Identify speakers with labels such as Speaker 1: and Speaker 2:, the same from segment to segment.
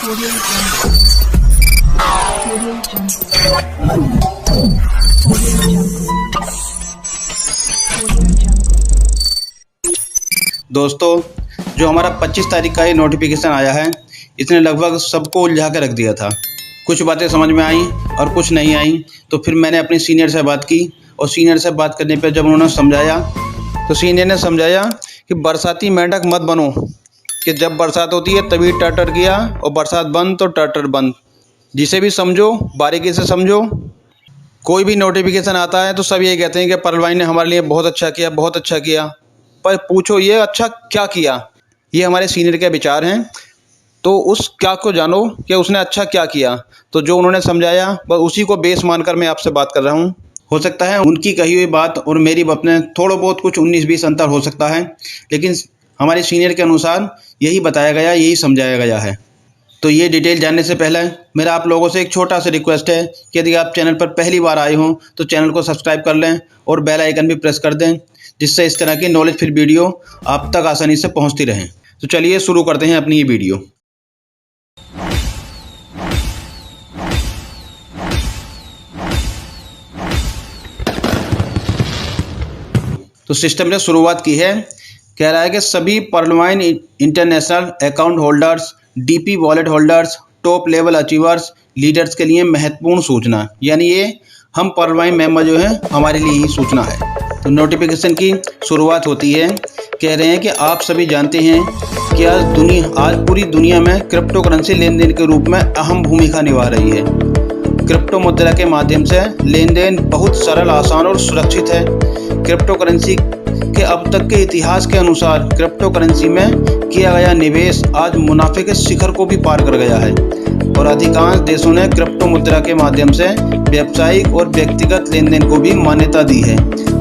Speaker 1: Audio Jungle. Audio Jungle. Audio Jungle. Audio Jungle.
Speaker 2: दोस्तों, जो हमारा 25 तारीख का ये नोटिफिकेशन आया है, इसने लगभग सबको उलझा के रख दिया था। कुछ बातें समझ में आई और कुछ नहीं आई। तो फिर मैंने अपने सीनियर से बात की और सीनियर से बात करने पे जब उन्होंने समझाया तो सीनियर ने समझाया कि बरसाती मेंढक मत बनो, कि जब बरसात होती है तभी टर्टर किया और बरसात बंद तो टर्टर बंद। जिसे भी समझो बारीकी से समझो। कोई भी नोटिफिकेशन आता है तो सब ये कहते हैं कि परल भाई ने हमारे लिए बहुत अच्छा किया, बहुत अच्छा किया। पर पूछो ये अच्छा क्या किया? ये हमारे सीनियर के विचार हैं। तो उस क्या को जानो कि उसने अच्छा क्या किया। तो जो उन्होंने समझाया बस उसी को बेस मानकर मैं आपसे बात कर रहा हूँ। हो सकता है उनकी कही हुई बात और मेरी बात में थोड़ा बहुत कुछ 19-20 अंतर हो सकता है, लेकिन हमारे सीनियर के अनुसार यही बताया गया, यही समझाया गया है। तो ये डिटेल जानने से पहले मेरा आप लोगों से एक छोटा सा रिक्वेस्ट है कि यदि आप चैनल पर पहली बार आए हों तो चैनल को सब्सक्राइब कर लें और बेल आइकन भी प्रेस कर दें, जिससे इस तरह की नॉलेज फिर वीडियो आप तक आसानी से पहुंचती रहें। तो चलिए शुरू करते हैं अपनी ये वीडियो। तो सिस्टम ने शुरुआत की है, कह रहा है कि सभी पर्लवाइन international account holders, DP wallet holders, top level achievers, leaders के लिए महत्वपूर्ण सूचना। यानी ये हम पर्लवाइन मेंबर जो हैं हमारे लिए ही सूचना है। तो नोटिफिकेशन की शुरुआत होती है, कह रहे हैं कि आप सभी जानते हैं कि आज पूरी दुनिया में क्रिप्टो करेंसी लेन देन के रूप में अहम भूमिका निभा रही है। क्रिप्टो मुद्रा के माध्यम से लेन देन बहुत सरल, आसान और सुरक्षित है। क्रिप्टो करेंसी के अब तक के इतिहास के अनुसार क्रिप्टो करेंसी में किया गया निवेश आज मुनाफे के शिखर को भी पार कर गया है और अधिकांश देशों ने क्रिप्टो मुद्रा के माध्यम से व्यावसायिक और व्यक्तिगत लेन देन को भी मान्यता दी है।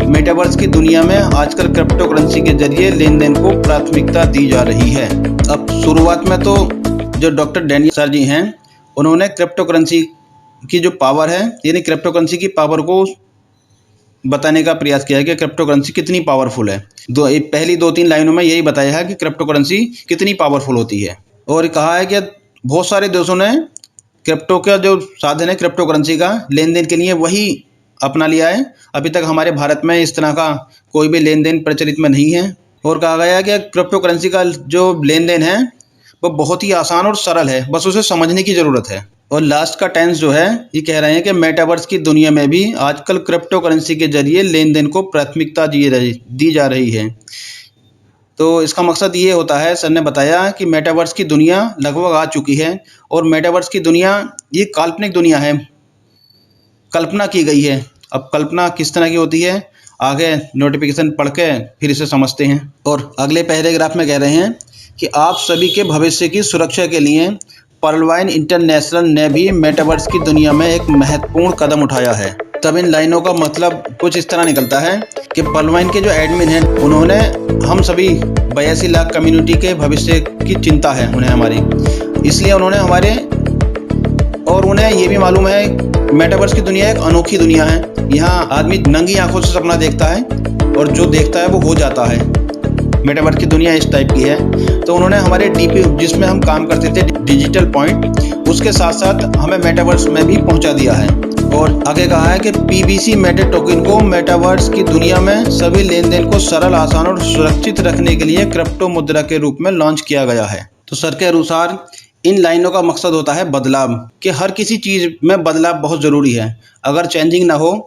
Speaker 2: मेटावर्स की दुनिया में आजकल क्रिप्टो करेंसी के जरिए लेन देन को प्राथमिकता दी जा रही है। अब शुरुआत में तो जो डॉक्टर डैनियल सर जी हैं, उन्होंने क्रिप्टो करेंसी की जो पावर है, यानी क्रिप्टो करेंसी की पावर को बताने का प्रयास किया है कि क्रिप्टो करेंसी कितनी पावरफुल है। पहली 2-3 लाइनों में यही बताया है कि क्रिप्टो करेंसी कितनी पावरफुल होती है। और कहा है कि बहुत सारे देशों ने क्रिप्टो का जो साधन है क्रिप्टो करेंसी का लेन देन के लिए वही अपना लिया है। अभी तक हमारे भारत में इस तरह का कोई भी लेन देन प्रचलित में नहीं है। और कहा गया है कि क्रिप्टो करेंसी का जो लेन देन है वो बहुत ही आसान और सरल है, बस उसे समझने की ज़रूरत है। और लास्ट का टेंस जो है ये कह रहे हैं कि मेटावर्स की दुनिया में भी आजकल क्रिप्टो करेंसी के जरिए लेन देन को प्राथमिकता दी जा रही है। तो इसका मकसद ये होता है, सर ने बताया कि मेटावर्स की दुनिया लगभग आ चुकी है और मेटावर्स की दुनिया ये काल्पनिक दुनिया है, कल्पना की गई है। अब कल्पना किस तरह की होती है आगे नोटिफिकेशन पढ़ के फिर इसे समझते हैं। और अगले पैराग्राफ में कह रहे हैं कि आप सभी के भविष्य की सुरक्षा के लिए पर्लवाइन इंटरनेशनल ने भी मेटावर्स की दुनिया में एक महत्वपूर्ण कदम उठाया है। तब इन लाइनों का मतलब कुछ इस तरह निकलता है कि पर्लवाइन के जो एडमिन हैं उन्होंने हम सभी 82 लाख कम्युनिटी के भविष्य की चिंता है उन्हें हमारी, इसलिए उन्होंने हमारे और उन्हें ये भी मालूम है मेटावर्स की दुनिया एक अनोखी दुनिया है। यहाँ आदमी नंगी आंखों से सपना देखता है और जो देखता है वो हो जाता है। मेटावर्स की दुनिया इस टाइप की है। तो उन्होंने हमारे डीपी जिसमें हम काम करते थे डिजिटल पॉइंट, उसके साथ साथ हमें मेटावर्स में भी पहुंचा दिया है। और आगे कहा है कि पीबीसी मेटा टोकन को मेटावर्स की दुनिया में सभी लेन देन को सरल, आसान और सुरक्षित रखने के लिए क्रिप्टो मुद्रा के रूप में लॉन्च किया गया है। तो सर के अनुसार इन लाइनों का मकसद होता है बदलाव, कि हर किसी चीज़ में बदलाव बहुत ज़रूरी है। अगर चेंजिंग ना हो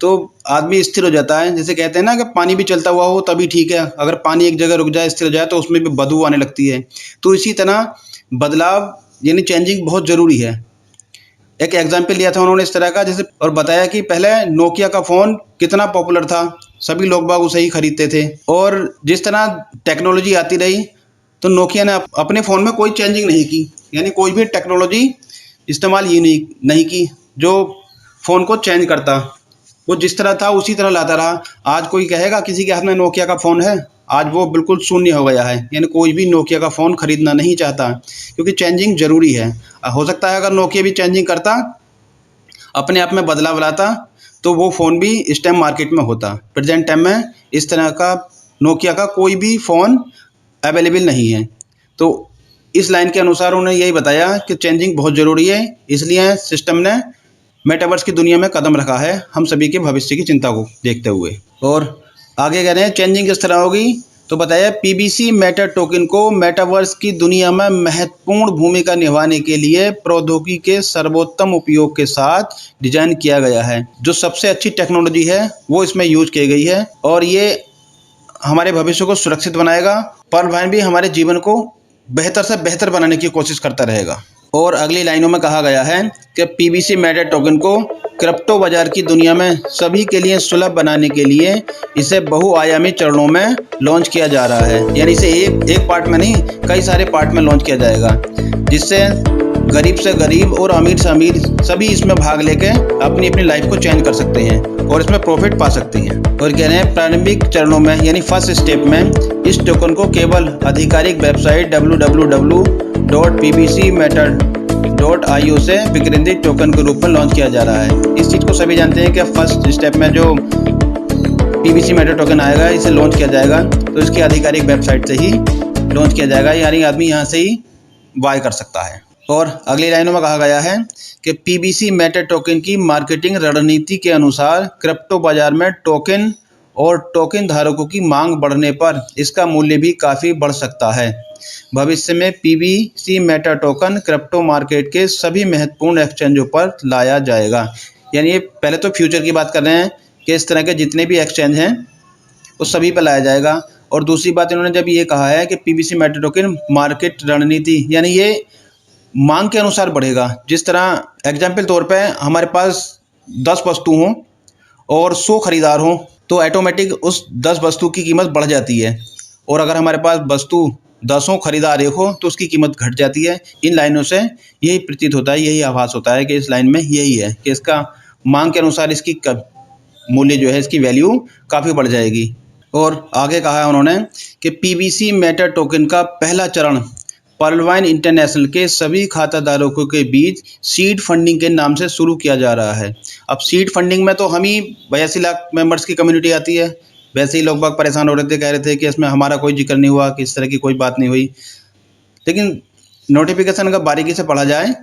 Speaker 2: तो आदमी स्थिर हो जाता है। जैसे कहते हैं ना कि पानी भी चलता हुआ हो तभी ठीक है, अगर पानी एक जगह रुक जाए, स्थिर हो जाए तो उसमें भी बदबू आने लगती है। तो इसी तरह बदलाव यानी चेंजिंग बहुत ज़रूरी है। एक एग्जाम्पल लिया था उन्होंने इस तरह का, जैसे और बताया कि पहले नोकिया का फ़ोन कितना पॉपुलर था, सभी लोग बाग उसे ही खरीदते थे। और जिस तरह टेक्नोलॉजी आती रही तो नोकिया ने अपने फ़ोन में कोई चेंजिंग नहीं की, यानी कोई भी टेक्नोलॉजी इस्तेमाल ये नहीं की जो फ़ोन को चेंज करता। वो जिस तरह था उसी तरह लाता रहा। आज कोई कहेगा किसी के हाथ में नोकिया का फ़ोन है, आज वो बिल्कुल शून्य हो गया है, यानी कोई भी नोकिया का फ़ोन खरीदना नहीं चाहता, क्योंकि चेंजिंग ज़रूरी है। हो सकता है अगर नोकिया भी चेंजिंग करता, अपने आप में बदलाव लाता, तो वो फ़ोन भी इस टाइम मार्केट में होता। प्रेजेंट टाइम में इस तरह का नोकिया का कोई भी फ़ोन अवेलेबल नहीं है। तो इस लाइन के अनुसार उन्होंने यही बताया कि चेंजिंग बहुत ज़रूरी है, इसलिए सिस्टम ने मेटावर्स की दुनिया में कदम रखा है हम सभी के भविष्य की चिंता को देखते हुए। और आगे कह रहे हैं चेंजिंग किस तरह होगी, तो बताया पीबीसी मेटा टोकन को मेटावर्स की दुनिया में महत्वपूर्ण भूमिका निभाने के लिए प्रौद्योगिकी के सर्वोत्तम उपयोग के साथ डिजाइन किया गया है। जो सबसे अच्छी टेक्नोलॉजी है वो इसमें यूज की गई है और ये हमारे भविष्य को सुरक्षित बनाएगा, पर भी हमारे जीवन को बेहतर से बेहतर बनाने की कोशिश करता रहेगा। और अगली लाइनों में कहा गया है कि पीबीसी मेटा टोकन को क्रिप्टो बाजार की दुनिया में सभी के लिए सुलभ बनाने के लिए इसे बहुआयामी चरणों में लॉन्च किया जा रहा है। यानी इसे एक पार्ट में नहीं, कई सारे पार्ट में लॉन्च किया जाएगा, जिससे गरीब से गरीब और अमीर से अमीर सभी इसमें भाग लेके अपनी अपनी लाइफ को चेंज कर सकते हैं और इसमें प्रॉफिट पा सकते हैं। और कह रहे हैं प्रारंभिक चरणों में यानी फर्स्ट स्टेप में इस टोकन को केवल आधिकारिक वेबसाइट www.pbcmeta.io से विकेंद्रीय टोकन के रूप में लॉन्च किया जा रहा है। इस चीज़ को सभी जानते हैं कि फर्स्ट स्टेप में जो पीबीसी मेटा टोकन आएगा इसे लॉन्च किया जाएगा तो इसकी आधिकारिक वेबसाइट से ही लॉन्च किया जाएगा, यानी आदमी यहाँ से ही बाय कर सकता है। और अगली लाइनों में कहा गया है कि पीबीसी मेटा टोकन की मार्केटिंग रणनीति के अनुसार क्रिप्टो बाजार में टोकन और टोकन धारकों की मांग बढ़ने पर इसका मूल्य भी काफ़ी बढ़ सकता है। भविष्य में PBC meta token crypto market के सभी महत्वपूर्ण एक्सचेंजों पर लाया जाएगा। यानी ये पहले तो फ्यूचर की बात कर रहे हैं कि इस तरह के जितने भी एक्सचेंज हैं उस सभी पर लाया जाएगा। और दूसरी बात इन्होंने जब ये कहा है कि पीबीसी मेटा टोकन मार्केट रणनीति, यानी ये मांग के अनुसार बढ़ेगा। जिस तरह एग्जाम्पल तौर पे हमारे पास 10 वस्तु हों और 100 खरीदार हों तो ऑटोमेटिक उस 10 वस्तु की कीमत बढ़ जाती है, और अगर हमारे पास वस्तु 10 खरीदार एक हो तो उसकी कीमत घट जाती है। इन लाइनों से यही प्रतीत होता है, यही आभास होता है कि इस लाइन में यही है कि इसका मांग के अनुसार इसकी मूल्य जो है, इसकी वैल्यू काफ़ी बढ़ जाएगी। और आगे कहा है उन्होंने कि पीबीसी मेटा टोकन का पहला चरण पर्लवाइन इंटरनेशनल के सभी खाताधारकों के बीच सीड फंडिंग के नाम से शुरू किया जा रहा है। अब सीड फंडिंग में तो हम ही 82 लाख मेंबर्स की कम्युनिटी आती है। वैसे ही लोग बाग परेशान हो रहे थे, कह रहे थे कि इसमें हमारा कोई जिक्र नहीं हुआ, कि इस तरह की कोई बात नहीं हुई। लेकिन नोटिफिकेशन अगर बारीकी से पढ़ा जाए,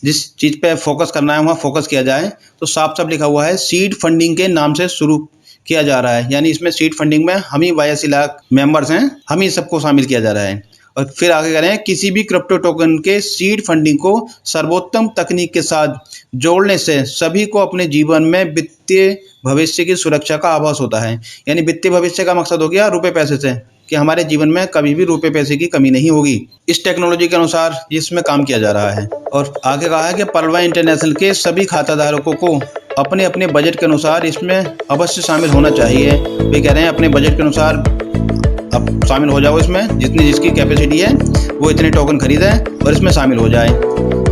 Speaker 2: जिस चीज़ पे फोकस करना है वहाँ फोकस किया जाए, तो साफ साफ लिखा हुआ है सीड फंडिंग के नाम से शुरू किया जा रहा है। यानी इसमें सीड फंडिंग में हम ही 82 लाख मेंबर्स हैं, हम ही सबको शामिल किया जा रहा है। और फिर आगे कह रहे हैं किसी भी क्रिप्टो टोकन के सीड फंडिंग को सर्वोत्तम तकनीक के साथ जोड़ने से सभी को अपने जीवन में वित्तीय भविष्य की सुरक्षा का आभास होता है। यानी वित्तीय भविष्य का मकसद हो गया रुपए पैसे से, कि हमारे जीवन में कभी भी रुपए पैसे की कमी नहीं होगी। इस टेक्नोलॉजी के अनुसार इसमें काम किया जा रहा है। और आगे कहा है कि पर्लवाइन इंटरनेशनल के सभी खाताधारकों को अपने अपने बजट के अनुसार इसमें अवश्य शामिल होना चाहिए। वे कह रहे हैं अपने बजट के अनुसार अब शामिल हो जाओ, इसमें जितनी जिसकी कैपेसिटी है वो इतने टोकन खरीदें और इसमें शामिल हो जाए।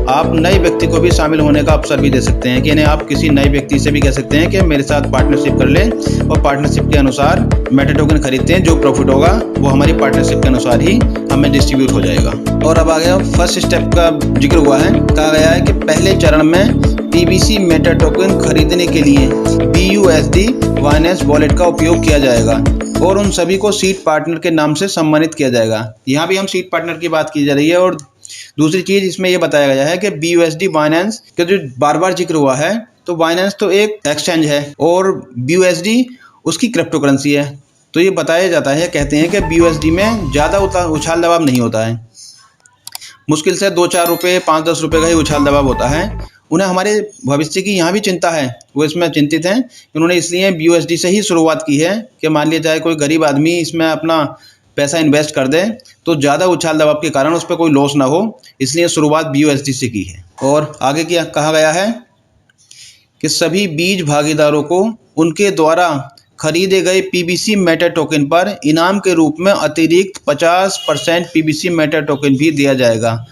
Speaker 2: आप नए व्यक्ति को भी शामिल होने का अवसर भी दे सकते हैं, कि यानी आप किसी नए व्यक्ति से भी कह सकते हैं कि मेरे साथ पार्टनरशिप कर लें, और पार्टनरशिप के अनुसार मेटा टोकन खरीदते हैं। जो प्रॉफिट होगा वो हमारी पार्टनरशिप के अनुसार ही हमें डिस्ट्रीब्यूट हो जाएगा। और अब आ गया फर्स्ट स्टेप का जिक्र हुआ है, कहा गया है कि पहले चरण में पीबीसी मेटा टोकन खरीदने के लिए BUSD बाइनेंस वॉलेट का उपयोग किया जाएगा और उन सभी को सीड पार्टनर के नाम से सम्मानित किया जाएगा। यहाँ भी हम सीड पार्टनर की बात की जा रही है। और दूसरी चीज़ इसमें यह बताया गया है कि BUSD बाइनेंस का जो बार बार जिक्र हुआ है, तो बाइनेंस तो एक एक्सचेंज है और BUSD उसकी क्रिप्टो करेंसी है। तो ये बताया जाता है, कहते हैं कि BUSD में ज़्यादा उछाल दबाव नहीं होता है, मुश्किल से 2-4 रुपये 5-10 रुपये का ही उछाल दबाव होता है। उन्हें हमारे भविष्य की यहाँ भी चिंता है, वो इसमें चिंतित हैं। उन्होंने इसलिए BUSD से ही शुरुआत की है कि मान लिया जाए कोई गरीब आदमी इसमें अपना पैसा इन्वेस्ट कर दे तो ज़्यादा उछाल दबाव के कारण उस पर कोई लॉस ना हो, इसलिए शुरुआत BUSD से की है। और आगे क्या कहा गया है कि सभी बीज भागीदारों को उनके द्वारा खरीदे गए पीबीसी मेटा टोकन पर इनाम के रूप में अतिरिक्त 50% पीबीसी मेटा टोकन भी दिया जाएगा।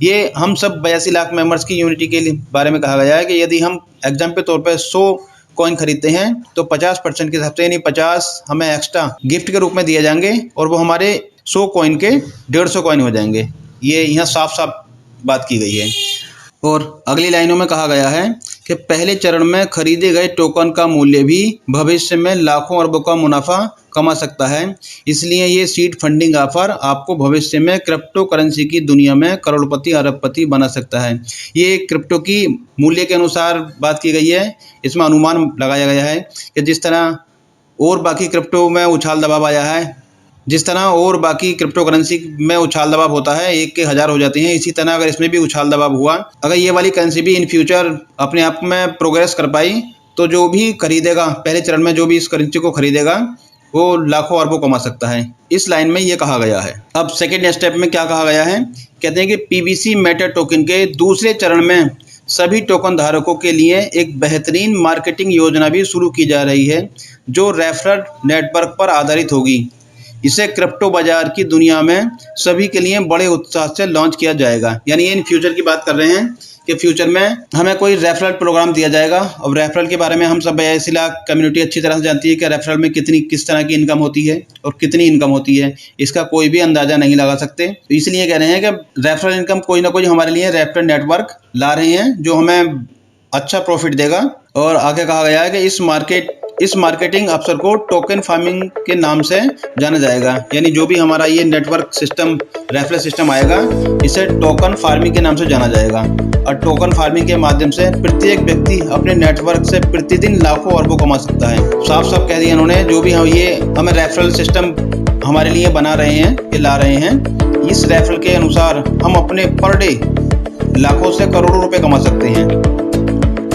Speaker 2: ये हम सब 82 लाख मेंबर्स की यूनिटी के बारे में कहा गया है कि यदि हम एग्जाम्पल तौर पर 100 कॉइन खरीदते हैं तो 50% के हिसाब से, यानी 50 हमें एक्स्ट्रा गिफ्ट के रूप में दिए जाएंगे और वो हमारे 100 कॉइन के 150 कॉइन हो जाएंगे। ये यहाँ साफ साफ बात की गई है। और अगली लाइनों में कहा गया है कि पहले चरण में खरीदे गए टोकन का मूल्य भी भविष्य में लाखों अरबों का मुनाफा कमा सकता है। इसलिए ये सीड फंडिंग ऑफर आपको भविष्य में क्रिप्टो करेंसी की दुनिया में करोड़पति अरबपति बना सकता है। ये क्रिप्टो की मूल्य के अनुसार बात की गई है। इसमें अनुमान लगाया गया है कि जिस तरह और बाकी क्रिप्टो में उछाल दबाव आया है, जिस तरह और बाकी क्रिप्टो करेंसी में उछाल दबाव होता है, एक के हज़ार हो जाते हैं, इसी तरह अगर इसमें भी उछाल दबाव हुआ, अगर ये वाली करेंसी भी इन फ्यूचर अपने आप में प्रोग्रेस कर पाई, तो जो भी खरीदेगा, पहले चरण में जो भी इस करेंसी को खरीदेगा, वो लाखों अरबों कमा सकता है। इस लाइन में ये कहा गया है। अब सेकेंड स्टेप में क्या कहा गया है, कहते हैं कि पीबीसी मेटा टोकन के दूसरे चरण में सभी टोकन धारकों के लिए एक बेहतरीन मार्केटिंग योजना भी शुरू की जा रही है, जो रेफरल नेटवर्क पर आधारित होगी। इसे क्रिप्टो बाजार की दुनिया में सभी के लिए बड़े उत्साह से लॉन्च किया जाएगा। यानी ये इन फ्यूचर की बात कर रहे हैं कि फ्यूचर में हमें कोई रेफरल प्रोग्राम दिया जाएगा। और रेफरल के बारे में हम सब 82 लाख कम्युनिटी अच्छी तरह से जानती है कि रेफरल में किस तरह की इनकम होती है और कितनी इनकम होती है, इसका कोई भी अंदाज़ा नहीं लगा सकते। तो इसलिए कह रहे हैं कि रेफरल इनकम कोई ना कोई हमारे लिए रेफरल नेटवर्क ला रहे हैं, जो हमें अच्छा प्रॉफिट देगा। और आगे कहा गया है कि इस मार्केटिंग अवसर को टोकन फार्मिंग के नाम से जाना जाएगा। यानी जो भी हमारा ये नेटवर्क सिस्टम, रेफरल सिस्टम आएगा, इसे टोकन फार्मिंग के नाम से जाना जाएगा। और टोकन फार्मिंग के माध्यम से प्रत्येक व्यक्ति अपने नेटवर्क से प्रतिदिन लाखों अरबों कमा सकता है। साफ साफ कह दिया इन्होंने, जो भी ये हमें रेफरल सिस्टम हमारे लिए बना रहे हैं, ये ला रहे हैं, इस रेफरल के अनुसार हम अपने पर डे लाखों से करोड़ों रुपए कमा सकते हैं।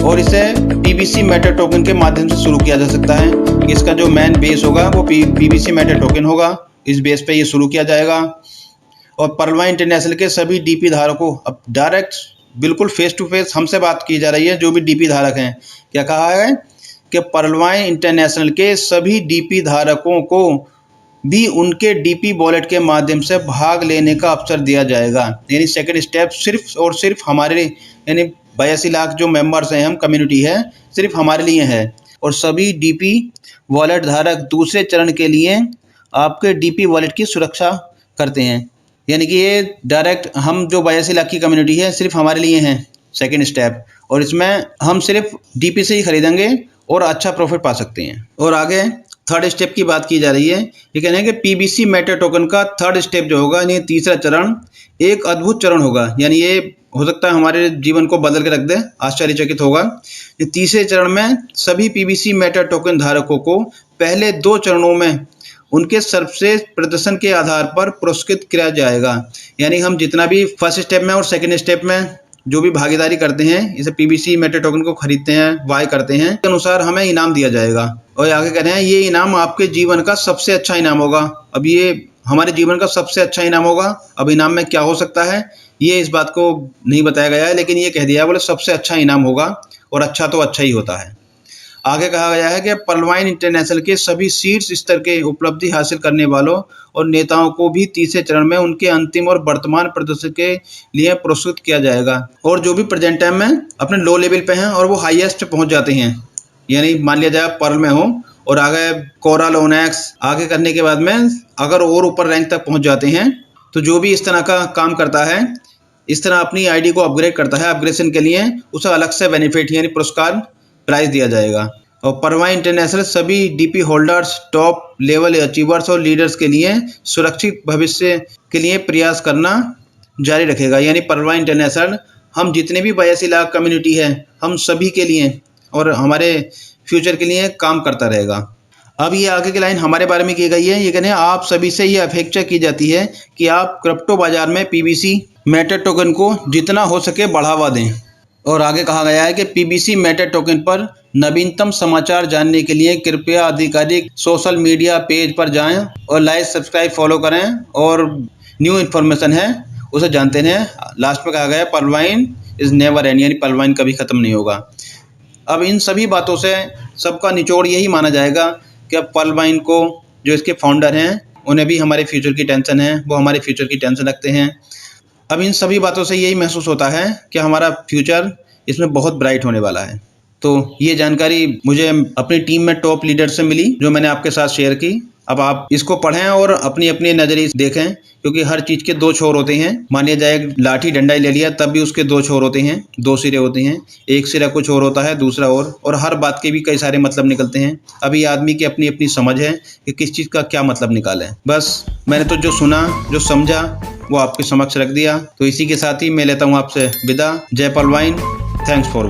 Speaker 2: और इसे पीबीसी मेटा टोकन के माध्यम से शुरू किया जा सकता है। इसका जो मेन बेस होगा वो पीबीसी मेटा टोकन होगा। इस बेस पे ये शुरू किया जाएगा। और पर्लवाइन इंटरनेशनल के सभी डीपी धारकों, अब डायरेक्ट बिल्कुल फेस टू फेस हमसे बात की जा रही है, जो भी डीपी धारक हैं। क्या कहा है कि पर्लवाइन इंटरनेशनल के सभी डीपी धारकों को भी उनके डीपी वॉलेट के माध्यम से भाग लेने का अवसर दिया जाएगा। यानी सेकंड स्टेप सिर्फ और सिर्फ हमारे, यानी 82 लाख जो मेंबर्स हैं, हम कम्युनिटी है, सिर्फ हमारे लिए है। और सभी डीपी वॉलेट धारक दूसरे चरण के लिए आपके डीपी वॉलेट की सुरक्षा करते हैं। यानी कि ये डायरेक्ट हम जो 82 लाख की कम्युनिटी है, सिर्फ हमारे लिए है सेकेंड स्टेप। और इसमें हम सिर्फ डीपी से ही खरीदेंगे और अच्छा प्रॉफिट पा सकते हैं। और आगे थर्ड स्टेप की बात की जा रही है। ये कहते हैं कि पीबीसी मेटा टोकन का थर्ड स्टेप जो होगा, यानी तीसरा चरण, एक अद्भुत चरण होगा। यानी ये हो सकता है हमारे जीवन को बदल के रख दे, आश्चर्यचकित होगा। तीसरे चरण में सभी पीबीसी मेटा टोकन धारकों को पहले 2 चरणों में उनके सर्वश्रेष्ठ प्रदर्शन के आधार पर पुरस्कृत किया जाएगा। यानी हम जितना भी फर्स्ट स्टेप में और सेकंड स्टेप में जो भी भागीदारी करते हैं, इसे पीबीसी मेटा टोकन को खरीदते हैं, बाय करते हैं, के अनुसार हमें इनाम दिया जाएगा। और आगे कह रहे हैं ये इनाम आपके जीवन का सबसे अच्छा इनाम होगा। अब ये हमारे जीवन का सबसे अच्छा इनाम होगा। अब इनाम में क्या हो सकता है, ये इस बात को नहीं बताया गया है, लेकिन ये कह दिया है, बोले सबसे अच्छा इनाम होगा। और अच्छा तो अच्छा ही होता है। आगे कहा गया है कि पर्लवाइन इंटरनेशनल के सभी शीर्ष स्तर के उपलब्धि हासिल करने वालों और नेताओं को भी तीसरे चरण में उनके अंतिम और वर्तमान प्रदर्शन के लिए पुरस्कृत किया जाएगा। और जो भी प्रेजेंट टाइम में अपने लो लेवल पे हैं और वो हाईएस्ट पहुंच जाते हैं, यानी मान लिया जाए पर्ल में हो और आगे कोरल, ओनेक्स आगे करने के बाद में अगर और ऊपर रैंक तक पहुंच जाते हैं, तो जो भी इस तरह का काम करता है, इस तरह अपनी आईडी को अपग्रेड करता है, अपग्रेडेशन के लिए उसे अलग से बेनिफिट यानी पुरस्कार प्राइज दिया जाएगा। और पर्लवाइन इंटरनेशनल सभी DP holders, top level achievers और लीडर्स के लिए सुरक्षित भविष्य के लिए प्रयास करना जारी रखेगा। यानी पर्लवाइन इंटरनेशनल हम जितने भी 82 लाख कम्युनिटी है, हम सभी के लिए और हमारे फ्यूचर के लिए काम करता रहेगा। अब ये आगे की लाइन हमारे बारे में की गई है। ये कहते हैं आप सभी से ये अपेक्षा की जाती है कि आप क्रिप्टो बाजार में पीबीसी मेटा टोकन को जितना हो सके बढ़ावा दें। और आगे कहा गया है कि पीबीसी मेटा टोकन पर नवीनतम समाचार जानने के लिए कृपया आधिकारिक सोशल मीडिया पेज पर जाएं और लाइक, सब्सक्राइब, फॉलो करें और न्यू इन्फॉर्मेशन है उसे जानते रहें। लास्ट में कहा गया है पर्लवाइन इज़ नेवर एंड, यानी पर्लवाइन कभी ख़त्म नहीं होगा। अब इन सभी बातों से सबका निचोड़ यही माना जाएगा कि अब पर्लवाइन को जो इसके फाउंडर हैं, उन्हें भी हमारे फ्यूचर की टेंशन है, वो हमारे फ्यूचर की टेंशन रखते हैं। अब इन सभी बातों से यही महसूस होता है कि हमारा फ्यूचर इसमें बहुत ब्राइट होने वाला है। तो ये जानकारी मुझे अपनी टीम में टॉप लीडर से मिली, जो मैंने आपके साथ शेयर की। अब आप इसको पढ़ें और अपनी अपनी नजरिए से देखें, क्योंकि हर चीज के दो छोर होते हैं। मानिए जाए लाठी डंडा ही ले लिया, तब भी उसके दो छोर होते हैं, दो सिरे होते हैं। एक सिरा कुछ और होता है, दूसरा और हर बात के भी कई सारे मतलब निकलते हैं। अभी आदमी की अपनी अपनी समझ है कि किस चीज का क्या मतलब निकाले। बस मैंने तो जो सुना, जो समझा, वो आपके समक्ष रख दिया। तो इसी के साथ ही मैं लेता हूँ आपसे विदा। जय पलवाइन। Thanks for